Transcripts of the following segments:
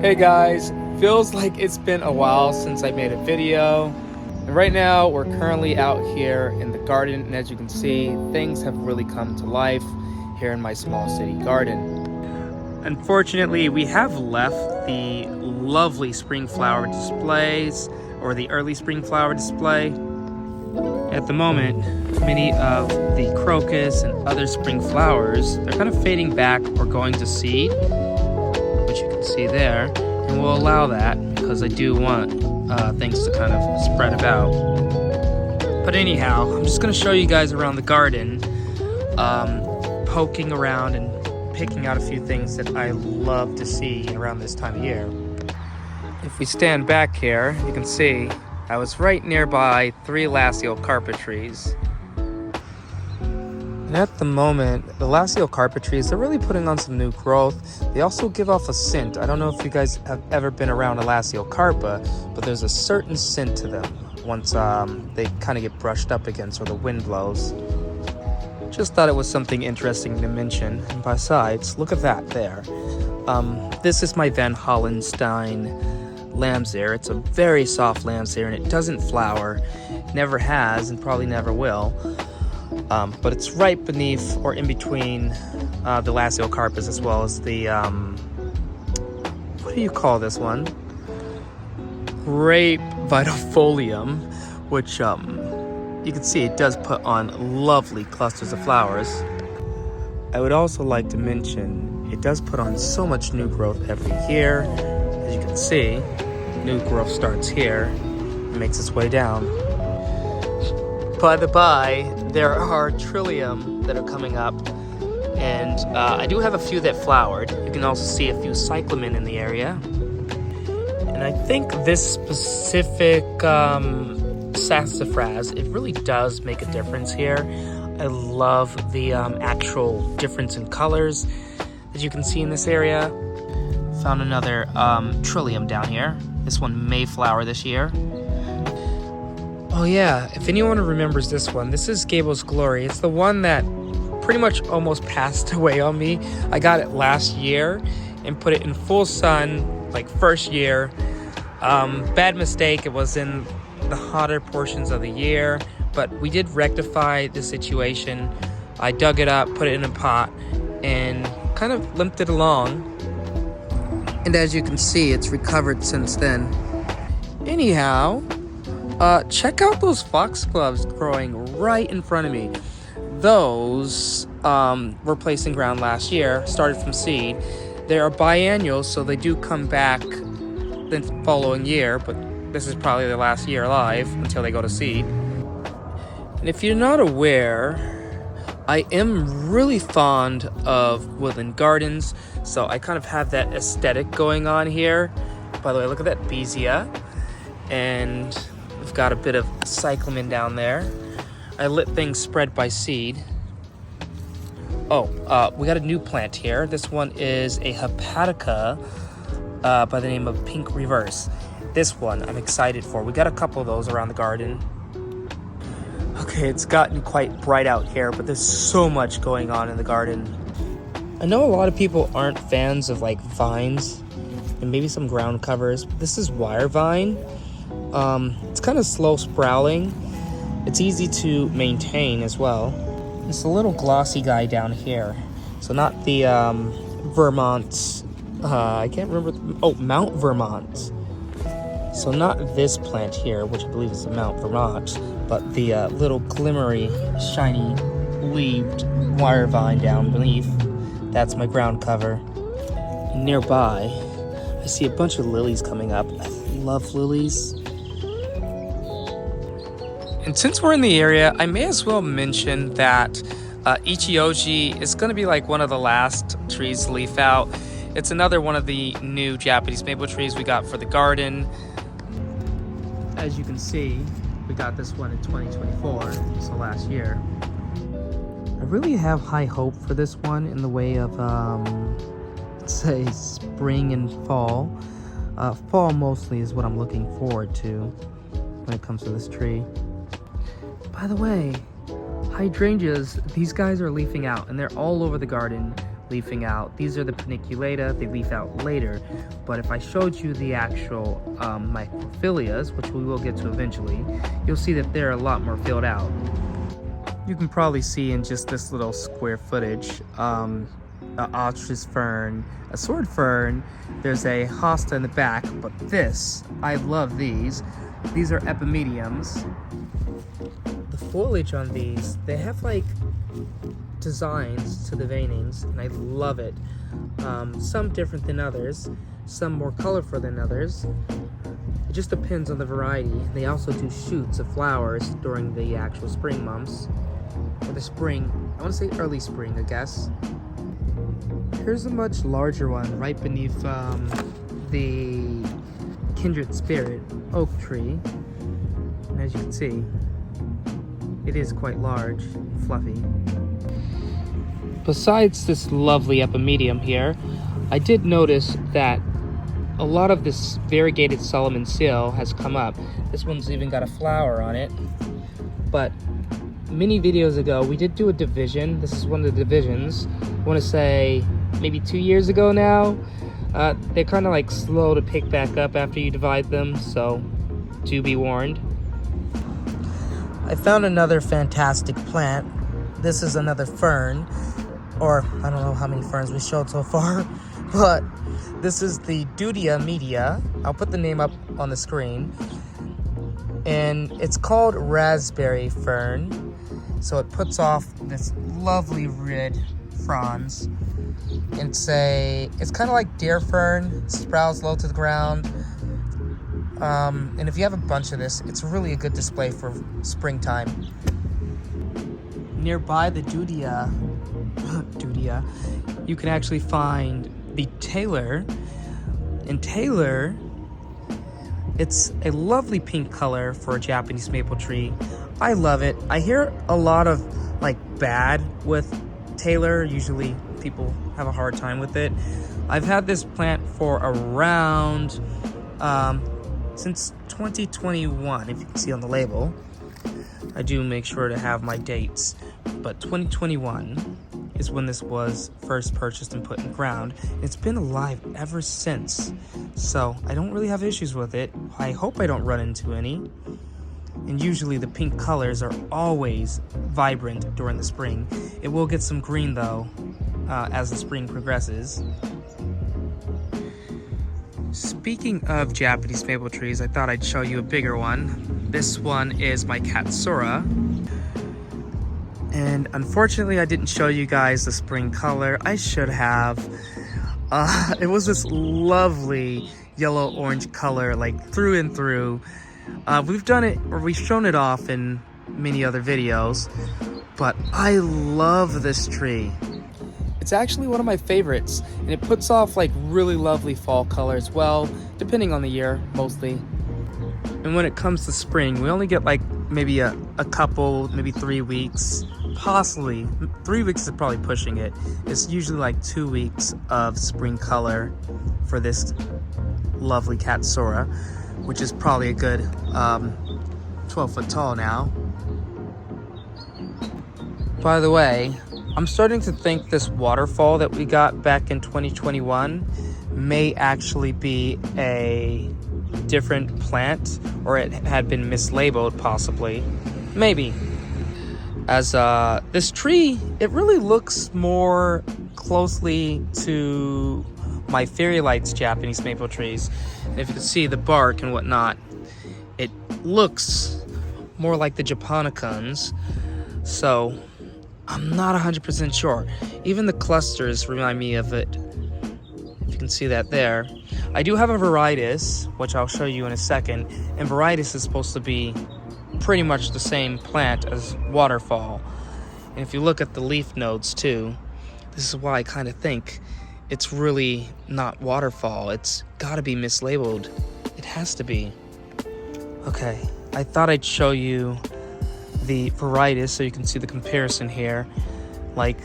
Hey guys, feels like it's been a while since I made a video. And right now we're currently out here in the garden, and as you can see, things have really come to life here in my small city garden. Unfortunately, we have left the lovely spring flower displays, or the early spring flower display. At the moment, many of the crocus and other spring flowers, they're kind of fading back or going to seed, which you can see there, and we'll allow that because I do want things to kind of spread about. But anyhow, I'm just going to show you guys around the garden, poking around and picking out a few things that I love to see around this time of year. If we stand back here, you can see I was right nearby 3 lasial carpet trees. And at the moment, the lasial carpet trees, they're really putting on some new growth. They also give off a scent. I don't know if you guys have ever been around a lasial carpa, but there's a certain scent to them once they kind of get brushed up against or the wind blows. Just thought it was something interesting to mention. And besides, look at that there. This is my Van Hollenstein lamb's ear. It's a very soft lamb's ear, and it doesn't flower. It never has and probably never will. But it's right beneath or in between the lasial carpus as well as the, what do you call this one? Grape vitofolium, which you can see it does put on lovely clusters of flowers. I would also like to mention it does put on so much new growth every year. As you can see, new growth starts here and makes its way down. By the by, there are trillium that are coming up, and I do have a few that flowered. You can also see a few cyclamen in the area. And I think this specific sassafras, it really does make a difference here. I love the actual difference in colors that you can see in this area. Found another trillium down here. This one may flower this year. Oh yeah, if anyone remembers this one, this is Gable's Glory. It's the one that pretty much almost passed away on me. I got it last year and put it in full sun, like first year. Bad mistake, it was in the hotter portions of the year, but we did rectify the situation. I dug it up, put it in a pot, and kind of limped it along. And as you can see, it's recovered since then. Anyhow, check out those foxgloves growing right in front of me. Those were placed in ground last year, started from seed. They are biennials, so they do come back the following year, but this is probably their last year alive until they go to seed. And if you're not aware, I am really fond of woodland gardens, so I kind of have that aesthetic going on here. By the way, look at that beesia. And we've got a bit of cyclamen down there. I let things spread by seed. Oh, we got a new plant here. This one is a hepatica by the name of Pink Reverse. This one I'm excited for. We got a couple of those around the garden. Okay, it's gotten quite bright out here, but there's so much going on in the garden. I know a lot of people aren't fans of like vines and maybe some ground covers, but this is wire vine. It's kind of slow sprouting. It's easy to maintain as well. It's a little glossy guy down here. So not the Vermont, I can't remember. Mount Vermont. So not this plant here, which I believe is the Mount Vermont, but the little glimmery, shiny, leaved wire vine down beneath. That's my ground cover. And nearby, I see a bunch of lilies coming up. I love lilies. And since we're in the area, I may as well mention that Ichioji is going to be like one of the last trees to leaf out. It's another one of the new Japanese maple trees we got for the garden. As you can see, we got this one in 2024, so last year. I really have high hope for this one in the way of, say, spring and fall. Fall mostly is what I'm looking forward to when it comes to this tree. By the way, hydrangeas, these guys are leafing out and they're all over the garden. leafing out. These are the paniculata, they leaf out later. But if I showed you the actual microphyllias, which we will get to eventually, you'll see that they're a lot more filled out. You can probably see in just this little square footage, an ostrich fern, a sword fern, there's a hosta in the back, but this, I love these. These are epimediums. The foliage on these, they have like designs to the veinings, and I love it. Some different than others, some more colorful than others. It just depends on the variety. They also do shoots of flowers during the actual spring months, or the spring, I want to say early spring, I guess. Here's a much larger one right beneath the kindred spirit oak tree, and as you can see, it is quite large and fluffy. Besides this lovely epimedium here, I did notice that a lot of this variegated Solomon seal has come up. This one's even got a flower on it. But many videos ago, we did do a division. This is one of the divisions. I want to say maybe 2 years ago now. They're kind of like slow to pick back up after you divide them, so do be warned. I found another fantastic plant. This is another fern, or I don't know how many ferns we showed so far, but this is the Dudia media. I'll put the name up on the screen. And it's called raspberry fern. So it puts off this lovely red fronds. It's kind of like deer fern, sprouts low to the ground. And if you have a bunch of this, it's really a good display for springtime. Nearby the Dudia, you can actually find the Taylor. And Taylor, it's a lovely pink color for a Japanese maple tree. I love it. I hear a lot of like bad with Taylor. Usually people have a hard time with it. I've had this plant for around since 2021, if you can see on the label. I do make sure to have my dates, but 2021 is when this was first purchased and put in the ground. It's been alive ever since, so I don't really have issues with it. I hope I don't run into any. And usually the pink colors are always vibrant during the spring. It will get some green though, as the spring progresses. Speaking of Japanese maple trees, I thought I'd show you a bigger one. This one is my Katsura. And unfortunately, I didn't show you guys the spring color. I should have. It was this lovely yellow-orange color, like through and through. We've done it, or we've shown it off in many other videos, but I love this tree. It's actually one of my favorites, and it puts off like really lovely fall colors, well, depending on the year, mostly. And when it comes to spring, we only get like maybe a couple, maybe 3 weeks, possibly. 3 weeks is probably pushing it. It's usually like 2 weeks of spring color for this lovely Katsura, which is probably a good 12 foot tall now. By the way, I'm starting to think this waterfall that we got back in 2021 may actually be a different plant, or it had been mislabeled possibly. Maybe. As this tree, it really looks more closely to my Fairy Lights Japanese maple trees. And if you can see the bark and whatnot, it looks more like the Japonicans. So I'm not 100% sure. Even the clusters remind me of it. If you can see that there. I do have a varietas, which I'll show you in a second. And varietas is supposed to be pretty much the same plant as waterfall. And if you look at the leaf nodes too, this is why I kind of think it's really not waterfall. It's gotta be mislabeled. It has to be. Okay, I thought I'd show you the varietas so you can see the comparison here. Like,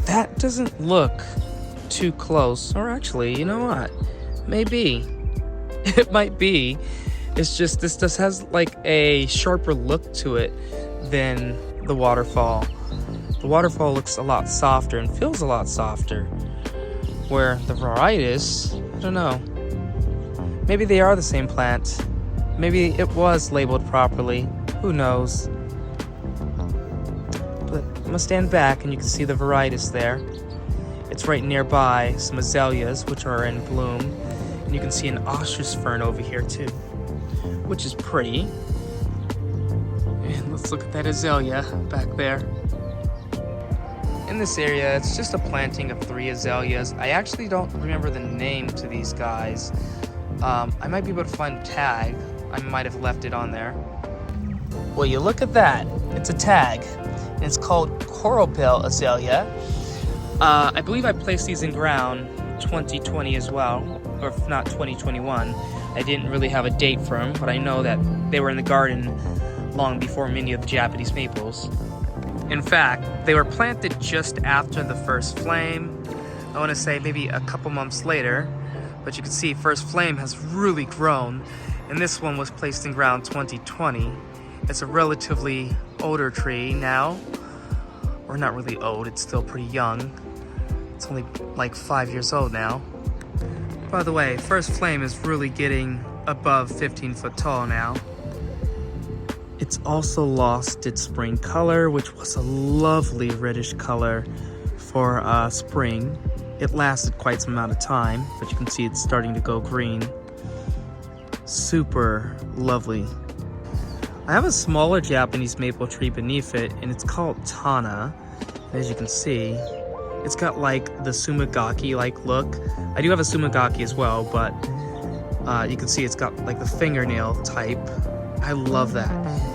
that doesn't look too close. Or actually, you know what? Maybe. It might be. It's just this just has like a sharper look to it than the waterfall. The waterfall looks a lot softer and feels a lot softer. Where the varieties, I don't know. Maybe they are the same plant. Maybe it was labeled properly. Who knows? But I'm gonna stand back and you can see the varieties there. It's right nearby some azaleas, which are in bloom. And you can see an ostrich fern over here too, which is pretty. And let's look at that azalea back there. In this area, it's just a planting of 3 azaleas. I actually don't remember the name to these guys. I might be able to find a tag. I might have left it on there. Well, you look at that. It's a tag. And it's called Chorobil azalea. I believe I placed these in ground 2020 as well, or if not 2021. I didn't really have a date for them, but I know that they were in the garden long before many of the Japanese maples. In fact, they were planted just after the first flame. I want to say maybe a couple months later, but you can see first flame has really grown, and this one was placed in ground 2020. It's a relatively older tree now, or not really old, it's still pretty young. It's only like 5 years old now. By the way, first flame is really getting above 15 foot tall now. It's also lost its spring color, which was a lovely reddish color for spring. It lasted quite some amount of time, but you can see it's starting to go green. Super lovely. I have a smaller Japanese maple tree beneath it, and it's called Tana. As you can see, it's got like the Sumigaki-like look. I do have a Sumigaki as well, but you can see it's got like the fingernail type. I love that.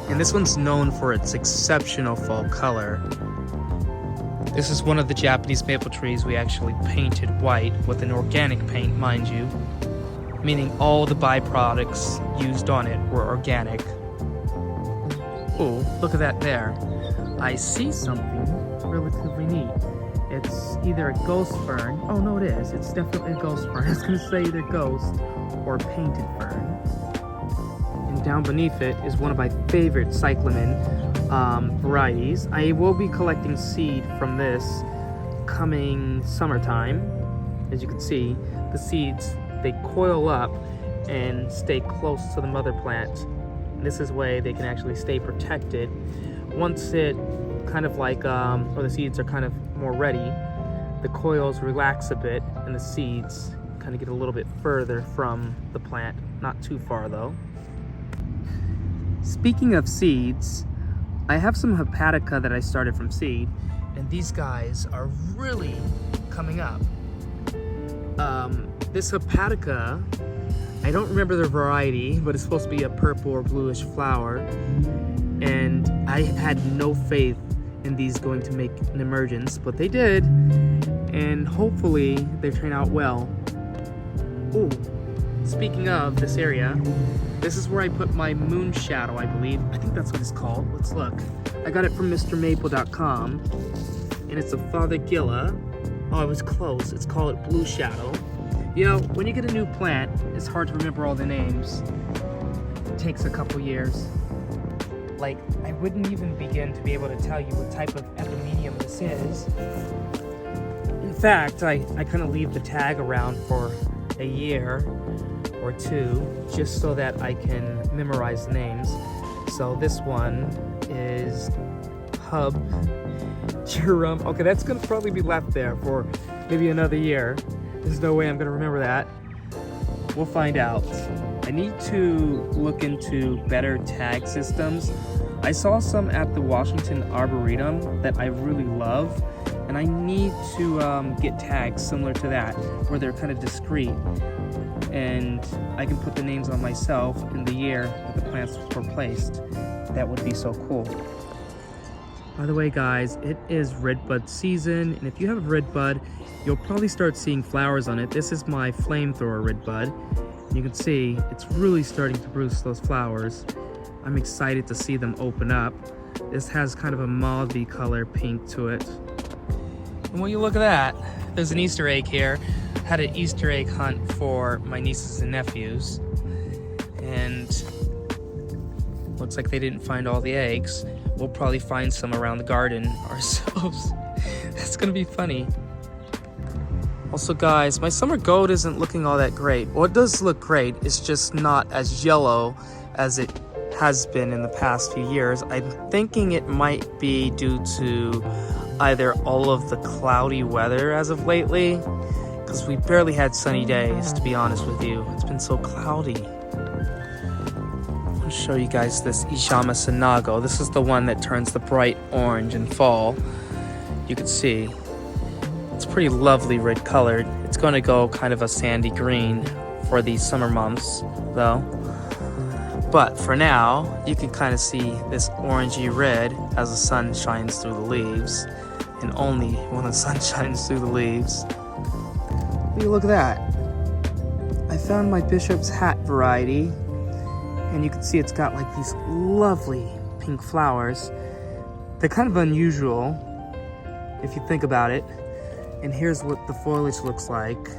And this one's known for its exceptional fall color. This is one of the Japanese maple trees we actually painted white with an organic paint, mind you. Meaning all the byproducts used on it were organic. Oh, look at that there. I see something relatively neat. It's either a ghost fern. Oh no, it is. It's definitely a ghost fern. I was gonna say either ghost or painted fern. And down beneath it is one of my favorite cyclamen varieties. I will be collecting seed from this coming summertime. As you can see, the seeds, they coil up and stay close to the mother plant. And this is way they can actually stay protected. Once it kind of like, or the seeds are kind of more ready, the coils relax a bit and the seeds kind of get a little bit further from the plant. Not too far though. Speaking of seeds, I have some hepatica that I started from seed, and these guys are really coming up. This hepatica, I don't remember the variety, but it's supposed to be a purple or bluish flower, and I had no faith in these going to make an emergence, but they did, and hopefully they turn out well. Ooh, speaking of this area, this is where I put my moon shadow, I believe. I think that's what it's called. Let's look. I got it from MrMaple.com, and it's a Fothergilla. Oh, I was close. It's called Blue Shadow. You know, when you get a new plant, it's hard to remember all the names. It takes a couple years. Like, I wouldn't even begin to be able to tell you what type of Epimedium this is. In fact, I kind of leave the tag around for a year or two, just so that I can memorize the names. So this one is Hub Jerum. Okay, that's gonna probably be left there for maybe another year. There's no way I'm gonna remember that. We'll find out. I need to look into better tag systems. I saw some at the Washington Arboretum that I really love, and I need to get tags similar to that, where they're kind of discreet, and I can put the names on myself in the year that the plants were placed. That would be so cool. By the way, guys, it is redbud season, and if you have a redbud, you'll probably start seeing flowers on it. This is my flamethrower redbud. You can see it's really starting to produce those flowers. I'm excited to see them open up. This has kind of a mauve-y color pink to it. And when you look at that, there's an Easter egg here. I had an Easter egg hunt for my nieces and nephews, and looks like they didn't find all the eggs. We'll probably find some around the garden ourselves. That's gonna be funny. Also guys, my summer gold isn't looking all that great. Well, it does look great, it's just not as yellow as it has been in the past few years. I'm thinking it might be due to either all of the cloudy weather as of lately, because we barely had sunny days, to be honest with you. It's been so cloudy. I'll show you guys this Ijama Sanago. This is the one that turns the bright orange in fall. You can see it's pretty lovely red colored. It's going to go kind of a sandy green for these summer months though. But for now, you can kind of see this orangey red as the sun shines through the leaves, and only when the sun shines through the leaves. Look at that. I found my bishop's hat variety, and you can see it's got like these lovely pink flowers. They're kind of unusual if you think about it. And here's what the foliage looks like,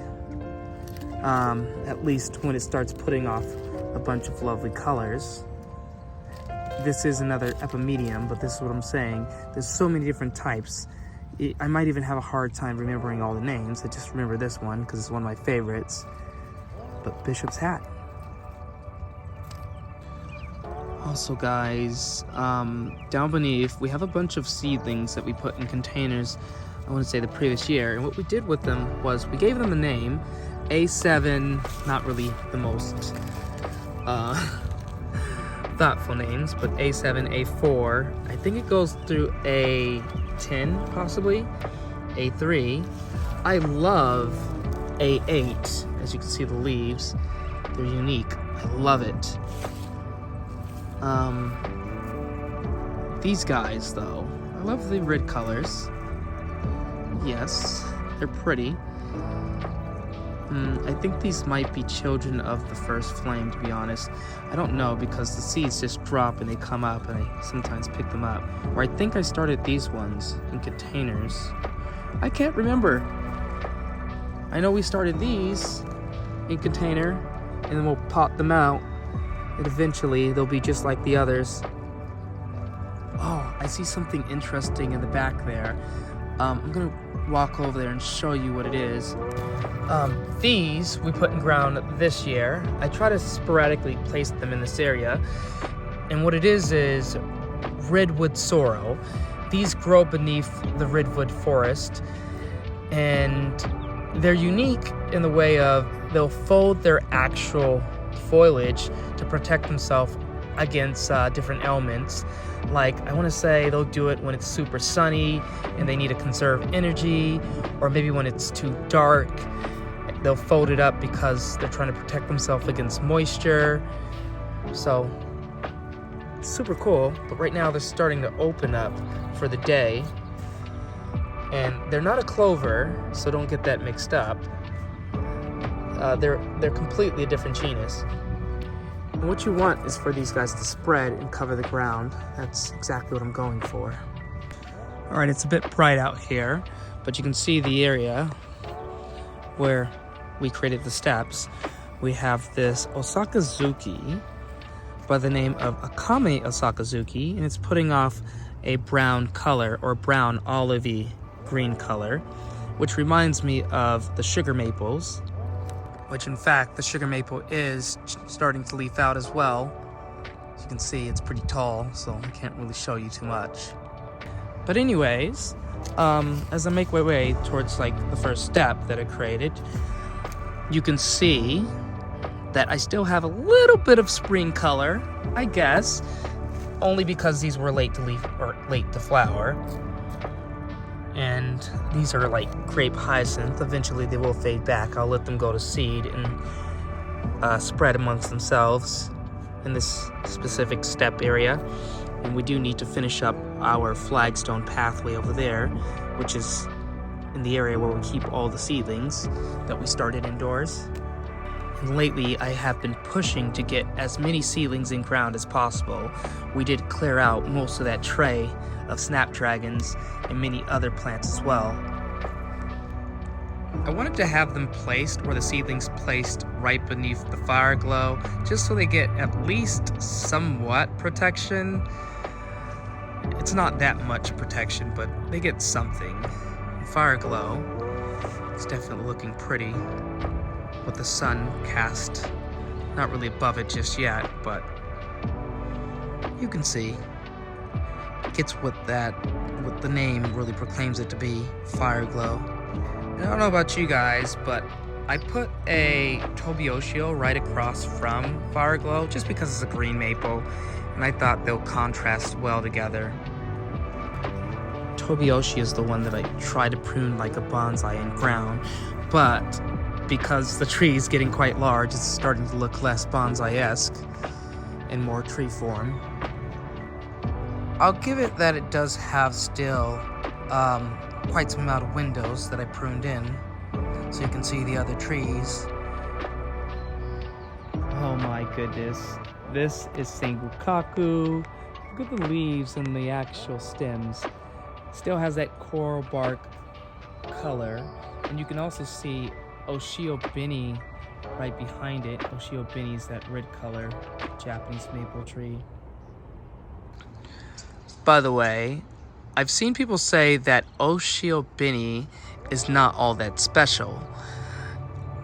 at least when it starts putting off a bunch of lovely colors. This is another Epimedium, but this is what I'm saying. There's so many different types. I might even have a hard time remembering all the names. I just remember this one because it's one of my favorites. But bishop's hat. Also guys, down beneath we have a bunch of seedlings that we put in containers, I want to say the previous year, and what we did with them was we gave them a name. A7, not really the most thoughtful names, but A7, A4, I think it goes through A10 possibly, A3. I love A8, as you can see the leaves, they're unique, I love it. These guys though, I love the red colors. Yes, they're pretty. I think these might be children of the first flame, to be honest. I don't know, because the seeds just drop and they come up, and I sometimes pick them up. Or I think I started these ones in containers. I can't remember. I know we started these in container, and then we'll pot them out, and eventually they'll be just like the others. Oh, I see something interesting in the back there. I'm gonna walk over there and show you what it is. These we put in ground this year. I try to sporadically place them in this area. And what it is redwood sorrel. These grow beneath the redwood forest. And they're unique in the way of they'll fold their actual foliage to protect themselves against different elements. Like, I want to say they'll do it when it's super sunny and they need to conserve energy, or maybe when it's too dark, they'll fold it up because they're trying to protect themselves against moisture. So, it's super cool, but right now they're starting to open up for the day. And they're not a clover, so don't get that mixed up. They're completely a different genus. And what you want is for these guys to spread and cover the ground. That's exactly what I'm going for. All right, it's a bit bright out here, but you can see the area where we created the steps. We have this Osakazuki by the name of Akame Osakazuki, and it's putting off a brown color, or brown olivey green color, which reminds me of the sugar maples, which in fact the sugar maple is starting to leaf out as well. As you can see, it's pretty tall, so I can't really show you too much. But anyways, as I make my way towards like the first step that I created, you can see that I still have a little bit of spring color, I guess, only because these were late to leaf or late to flower. And these are like grape hyacinth. Eventually they will fade back. I'll let them go to seed and spread amongst themselves in this specific step area. And we do need to finish up our flagstone pathway over there, which is in the area where we keep all the seedlings that we started indoors. And lately I have been pushing to get as many seedlings in ground as possible. We did clear out most of that tray of snapdragons and many other plants as well. I wanted to have them placed, or the seedlings placed right beneath the fire glow, just so they get at least somewhat protection. It's not that much protection, but they get something. Fire glow It's definitely looking pretty with the sun cast not really above it just yet, but you can see it gets what the name really proclaims it to be, fire glow. And I don't know about you guys, but I put a Tobiosio right across from fire glow just because it's a green maple, and I thought they'll contrast well together. Tobiosio is the one that I try to prune like a bonsai in ground, but because the tree is getting quite large, it's starting to look less bonsai-esque and more tree form. I'll give it that it does have still quite some amount of windows that I pruned in, so you can see the other trees. Oh my goodness, this is Sengokaku. Look at the leaves and the actual stems. Still has that coral bark color, and you can also see Oshiobini right behind it. Oshiobini is that red color Japanese maple tree. By the way, I've seen people say that Oshiobini is not all that special,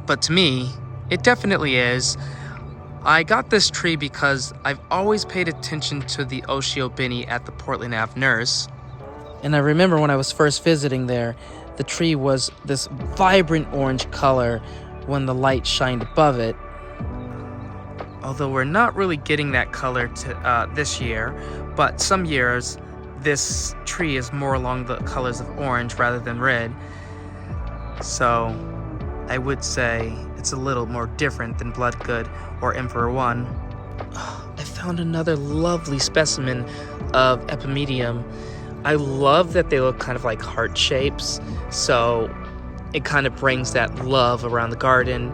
but to me, it definitely is. I got this tree because I've always paid attention to the Oshiobini at the Portland Ave Nurse. And I remember when I was first visiting there, the tree was this vibrant orange color when the light shined above it. Although we're not really getting that color this year, but some years this tree is more along the colors of orange rather than red. So I would say it's a little more different than Bloodgood or Emperor One. I found another lovely specimen of Epimedium. I love that they look kind of like heart shapes, so it kind of brings that love around the garden,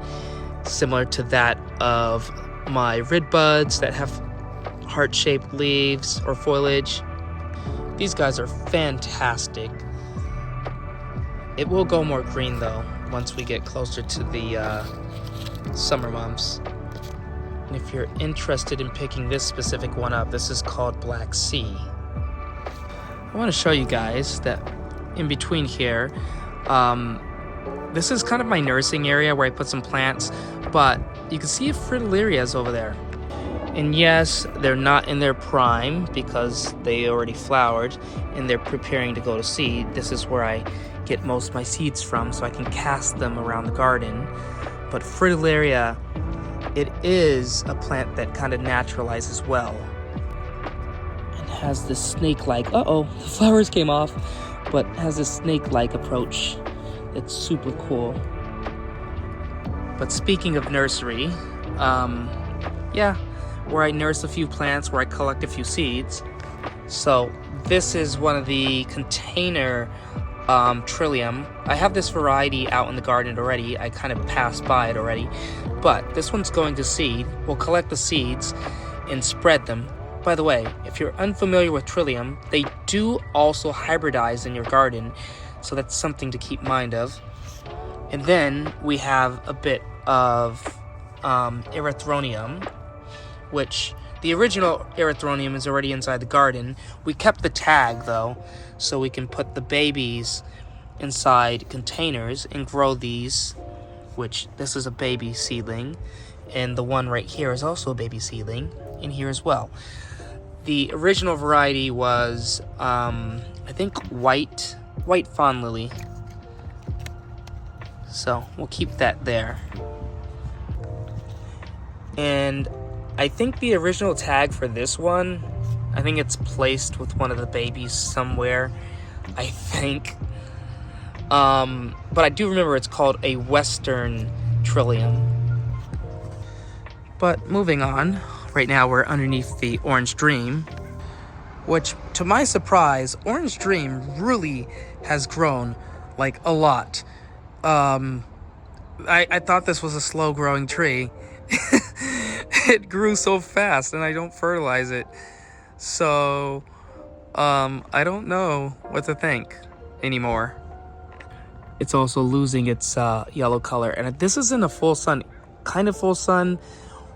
similar to that of my red buds that have heart-shaped leaves or foliage. These guys are fantastic. It will go more green though once we get closer to the summer months. And if you're interested in picking this specific one up, this is called Black Sea. I want to show you guys that in between here, this is kind of my nursing area where I put some plants, but you can see fritillarias over there. And yes, they're not in their prime because they already flowered and they're preparing to go to seed. This is where I get most of my seeds from, so I can cast them around the garden. But fritillaria, it is a plant that kind of naturalizes well. Has this snake-like, the flowers came off, but has this snake-like approach that's super cool. But speaking of nursery, where I nurse a few plants, where I collect a few seeds. So this is one of the container trillium. I have this variety out in the garden already. I kind of passed by it already, but this one's going to seed. We'll collect the seeds and spread them. By the way, if you're unfamiliar with trillium, they do also hybridize in your garden, so that's something to keep mind of. And then we have a bit of erythronium, which the original erythronium is already inside the garden. We kept the tag though, so we can put the babies inside containers and grow these, which this is a baby seedling, and the one right here is also a baby seedling in here as well. The original variety was, I think, white fawn lily. So we'll keep that there. And I think the original tag for this one, I think it's placed with one of the babies somewhere, I think. But I do remember it's called a Western trillium. But moving on. Right now we're underneath the Orange Dream, which, to my surprise, Orange Dream really has grown, like, a lot. I thought this was a slow-growing tree. It grew so fast, and I don't fertilize it. So, I don't know what to think anymore. It's also losing its yellow color, and this is in a full sun, kind of full sun,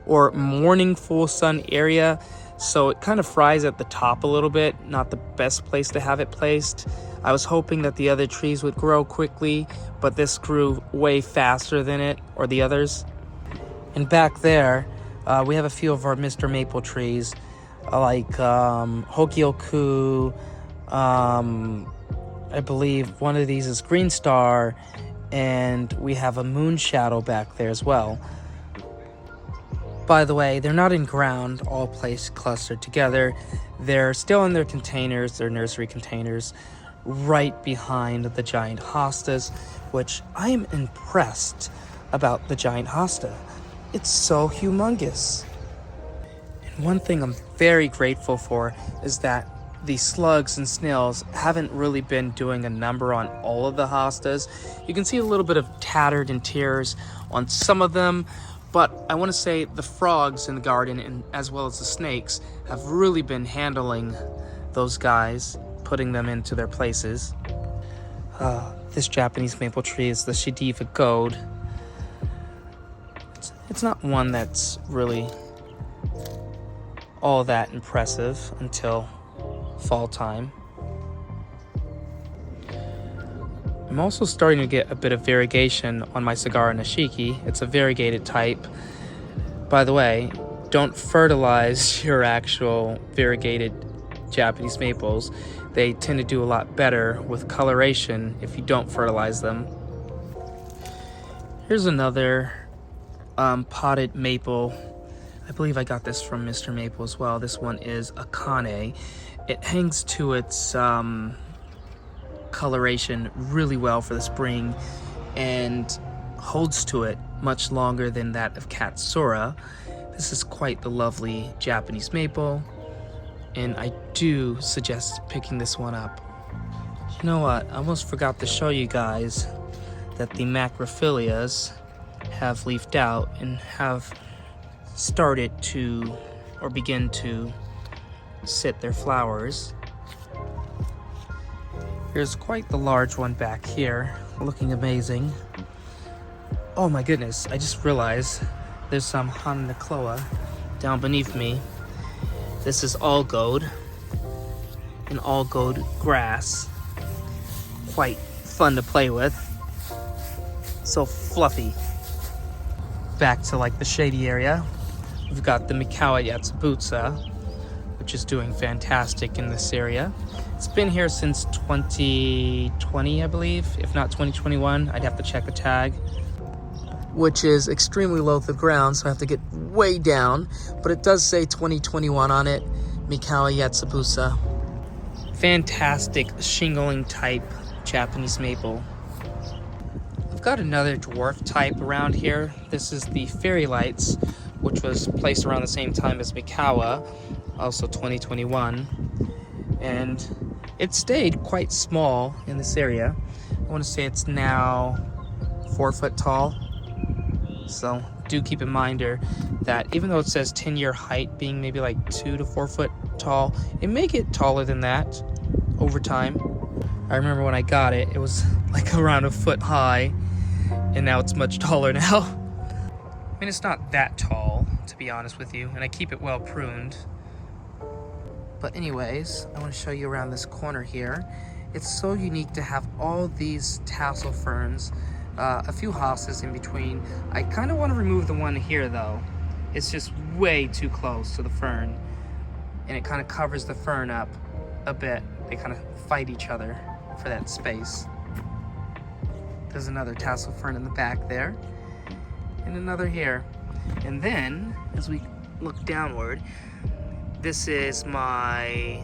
or morning full sun area, so it kind of fries at the top a little bit. Not the best place to have it placed. I was hoping that the other trees would grow quickly, but this grew way faster than it, or the others. And back there, we have a few of our Mr. Maple trees, like Hokyoku, I believe one of these is Green Star, and we have a Moon Shadow back there as well. By the way, they're not in ground, all placed clustered together. They're still in their containers, their nursery containers, right behind the giant hostas, which I am impressed about the giant hosta. It's so humongous. And one thing I'm very grateful for is that the slugs and snails haven't really been doing a number on all of the hostas. You can see a little bit of tattered and tears on some of them, but I want to say the frogs in the garden, and as well as the snakes, have really been handling those guys, putting them into their places. This Japanese maple tree is the Shidiva gold. It's not one that's really all that impressive until fall time. I'm also starting to get a bit of variegation on my Sagara Nishiki. It's a variegated type. By the way, don't fertilize your actual variegated Japanese maples. They tend to do a lot better with coloration if you don't fertilize them. Here's another potted maple. I believe I got this from Mr. Maple as well. This one is Akane. It hangs to its coloration really well for the spring and holds to it much longer than that of Katsura. This is quite the lovely Japanese maple, and I do suggest picking this one up. You know what? I almost forgot to show you guys that the macrophyllias have leafed out and have started to, or begin to, sit their flowers. Here's quite the large one back here, looking amazing. Oh my goodness, I just realized there's some Hananakloa down beneath me. This is all gold, an all gold grass. Quite fun to play with. So fluffy. Back to like the shady area. We've got the Mikawa Yatsubutsa, which is doing fantastic in this area. It's been here since 2020, I believe, if not 2021. I'd have to check the tag, which is extremely low to the ground, so I have to get way down, but it does say 2021 on it. Mikawa Yatsubutsa. Fantastic shingling type Japanese maple. I've got another dwarf type around here. This is the Fairy Lights, which was placed around the same time as Mikawa, also 2021, and it stayed quite small in this area. I want to say it's now 4 foot tall, so do keep in mind that even though it says 10-year height being maybe like 2 to 4 foot tall, it may get taller than that over time. I remember when I got it, it was like around a foot high, and now it's much taller now. I mean, it's not that tall, to be honest with you, and I keep it well pruned. But anyways, I want to show you around this corner here. It's so unique to have all these tassel ferns, a few hostas in between. I kind of want to remove the one here though. It's just way too close to the fern, and it kind of covers the fern up a bit. They kind of fight each other for that space. There's another tassel fern in the back there, and another here. And then, as we look downward, this is my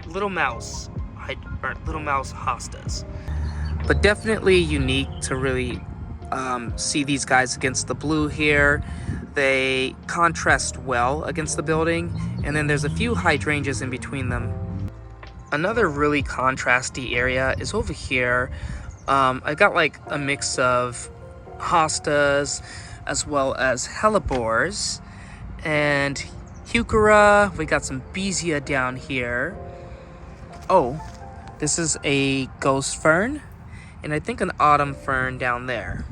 little mouse hostas. But definitely unique to really see these guys against the blue here. They contrast well against the building, and then there's a few hydrangeas in between them. Another really contrasty area is over here. I got like a mix of hostas as well as hellebores and heuchera. We got some beesia down here. Oh, this is a ghost fern, and I think an autumn fern down there.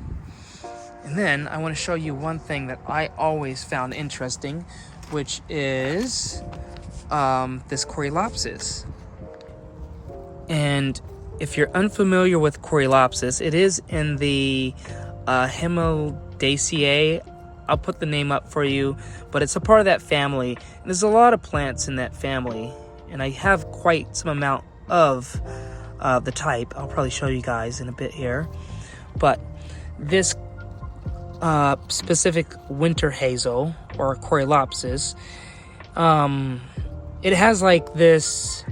And then I want to show you one thing that I always found interesting, which is this Coreopsis. And if you're unfamiliar with Coreopsis, it is in the Hamamelidaceae. I'll put the name up for you, but it's a part of that family. And there's a lot of plants in that family, and I have quite some amount of the type. I'll probably show you guys in a bit here. But this specific winter hazel, or Coreopsis, it has like this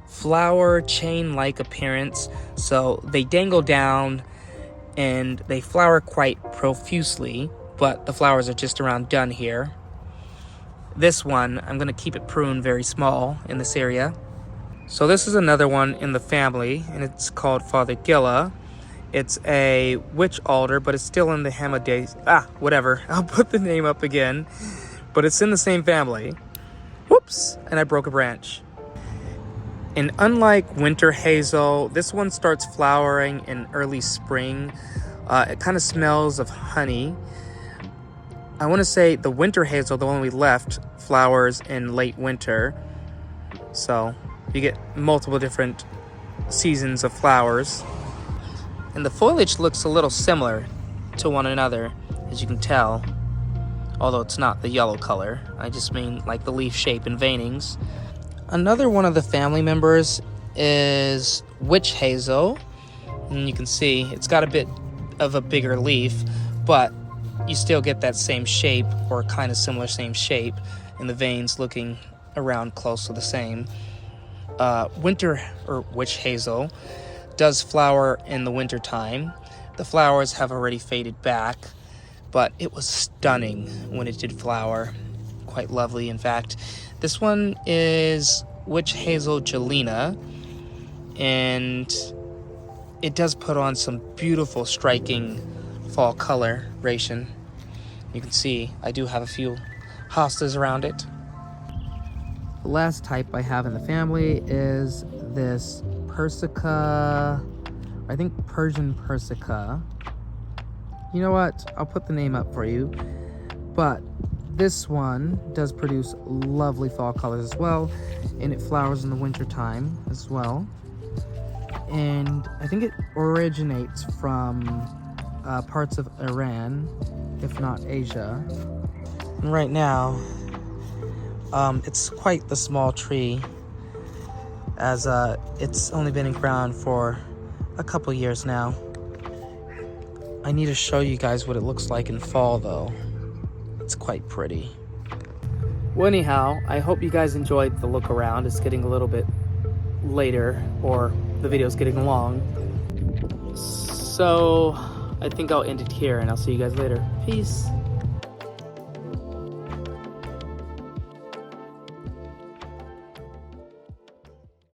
flower chain-like appearance. So they dangle down and they flower quite profusely, but the flowers are just around done here. This one, I'm going to keep it pruned very small in this area. So this is another one in the family, and it's called Fothergilla. It's a witch alder, but it's still in the Hamamelidaceae. Whatever. I'll put the name up again. But it's in the same family. Whoops! And I broke a branch. And unlike winter hazel, this one starts flowering in early spring. It kind of smells of honey. I want to say the winter hazel, the one we left, flowers in late winter. So you get multiple different seasons of flowers. And the foliage looks a little similar to one another, as you can tell. Although it's not the yellow color. I just mean like the leaf shape and veinings. Another one of the family members is witch hazel. And you can see it's got a bit of a bigger leaf, but you still get that same shape, or kind of similar same shape, and the veins looking around close to the same. Winter or witch hazel does flower in the winter time. The flowers have already faded back, but it was stunning when it did flower. Quite lovely, in fact. This one is witch hazel gelina, and it does put on some beautiful, striking fall coloration. You can see I do have a few hostas around it. The last type I have in the family is this Persica, I think Persian Persica. You know what? I'll put the name up for you. But this one does produce lovely fall colors as well, and it flowers in the winter time as well. And I think it originates from parts of Iran, if not Asia. And right now, it's quite the small tree, as it's only been in ground for a couple years now. I need to show you guys what it looks like in fall, though. It's quite pretty. Well, anyhow, I hope you guys enjoyed the look around. It's getting a little bit later, or the video's getting long. So I think I'll end it here, and I'll see you guys later. Peace.